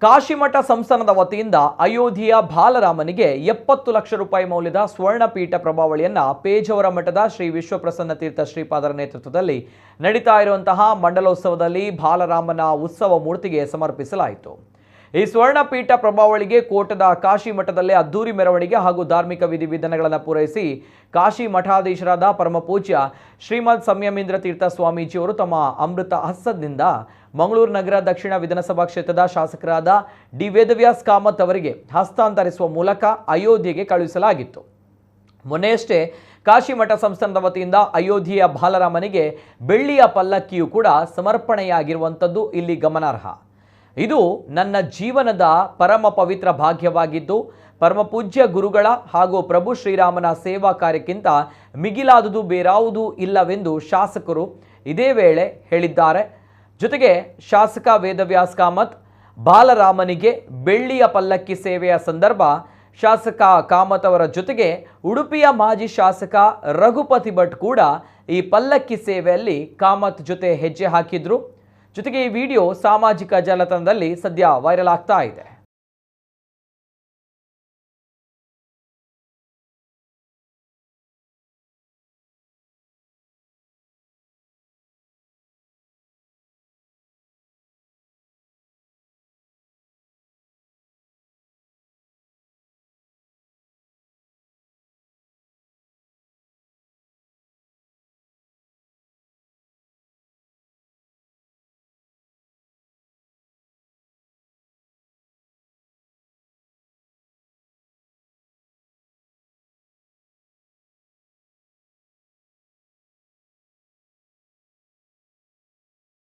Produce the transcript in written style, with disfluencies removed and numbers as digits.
ಕಾಶಿಮಠ ಸಂಸ್ಥಾನದ ವತಿಯಿಂದ ಅಯೋಧ್ಯೆಯ ಬಾಲರಾಮನಿಗೆ 70 ಲಕ್ಷ ರೂಪಾಯಿ ಮೌಲ್ಯದ ಸ್ವರ್ಣಪೀಠ ಪ್ರಭಾವಳಿಯನ್ನು ಪೇಜಾವರ ಮಠದ ಶ್ರೀ ವಿಶ್ವಪ್ರಸನ್ನ ತೀರ್ಥ ಶ್ರೀಪಾದರ ನೇತೃತ್ವದಲ್ಲಿ ನಡೀತಾ ಇರುವಂತಹ ಮಂಡಲೋತ್ಸವದಲ್ಲಿ ಬಾಲರಾಮನ ಉತ್ಸವ ಮೂರ್ತಿಗೆ ಸಮರ್ಪಿಸಲಾಯಿತು. ಈ ಸ್ವರ್ಣಪೀಠ ಪ್ರಭಾವಳಿಗೆ ಕೋಟದ ಕಾಶಿ ಮಠದಲ್ಲೇ ಅದ್ದೂರಿ ಮೆರವಣಿಗೆ ಹಾಗೂ ಧಾರ್ಮಿಕ ವಿಧಿವಿಧಾನಗಳನ್ನು ಪೂರೈಸಿ ಕಾಶಿ ಮಠಾಧೀಶರಾದ ಪರಮಪೂಜ್ಯ ಶ್ರೀಮದ್ ಸಂಯಮೀಂದ್ರ ತೀರ್ಥ ಸ್ವಾಮೀಜಿಯವರು ತಮ್ಮ ಅಮೃತ ಹಸ್ತದಿಂದ ಮಂಗಳೂರು ನಗರ ದಕ್ಷಿಣ ವಿಧಾನಸಭಾ ಕ್ಷೇತ್ರದ ಶಾಸಕರಾದ ಡಿ ವೇದವ್ಯಾಸ್ ಕಾಮತ್ ಅವರಿಗೆ ಹಸ್ತಾಂತರಿಸುವ ಮೂಲಕ ಅಯೋಧ್ಯೆಗೆ ಕಳುಹಿಸಲಾಗಿತ್ತು. ಮೊನ್ನೆಯಷ್ಟೇ ಕಾಶಿ ಮಠ ಸಂಸ್ಥಾನದ ವತಿಯಿಂದ ಅಯೋಧ್ಯೆಯ ಬಾಲರಾಮನಿಗೆ ಬೆಳ್ಳಿಯ ಪಲ್ಲಕ್ಕಿಯು ಕೂಡ ಸಮರ್ಪಣೆಯಾಗಿರುವಂಥದ್ದು ಇಲ್ಲಿ ಗಮನಾರ್ಹ. ಇದು ನನ್ನ ಜೀವನದ ಪರಮ ಪವಿತ್ರ ಭಾಗ್ಯವಾಗಿದ್ದು ಪರಮಪೂಜ್ಯ ಗುರುಗಳ ಹಾಗೂ ಪ್ರಭು ಶ್ರೀರಾಮನ ಸೇವಾ ಕಾರ್ಯಕ್ಕಿಂತ ಮಿಗಿಲಾದುದು ಬೇರಾವುದೂ ಇಲ್ಲವೆಂದು ಶಾಸಕರು ಇದೇ ವೇಳೆ ಹೇಳಿದ್ದಾರೆ. ಜೊತೆಗೆ ಶಾಸಕ ವೇದವ್ಯಾಸ್ ಕಾಮತ್ ಬಾಲರಾಮನಿಗೆ ಬೆಳ್ಳಿಯ ಪಲ್ಲಕ್ಕಿ ಸೇವೆಯ ಸಂದರ್ಭ ಶಾಸಕ ಕಾಮತ್ ಅವರ ಜೊತೆಗೆ ಉಡುಪಿಯ ಮಾಜಿ ಶಾಸಕ ರಘುಪತಿ ಭಟ್ ಕೂಡ ಈ ಪಲ್ಲಕ್ಕಿ ಸೇವೆಯಲ್ಲಿ ಕಾಮತ್ ಜೊತೆ ಹೆಜ್ಜೆ ಹಾಕಿದ್ರು. ಜೊತೆಗೆ ಈ ವಿಡಿಯೋ ಸಾಮಾಜಿಕ ಜಾಲತಾಣದಲ್ಲಿ ಸದ್ಯ ವೈರಲ್ ಆಗ್ತಾ ಇದೆ.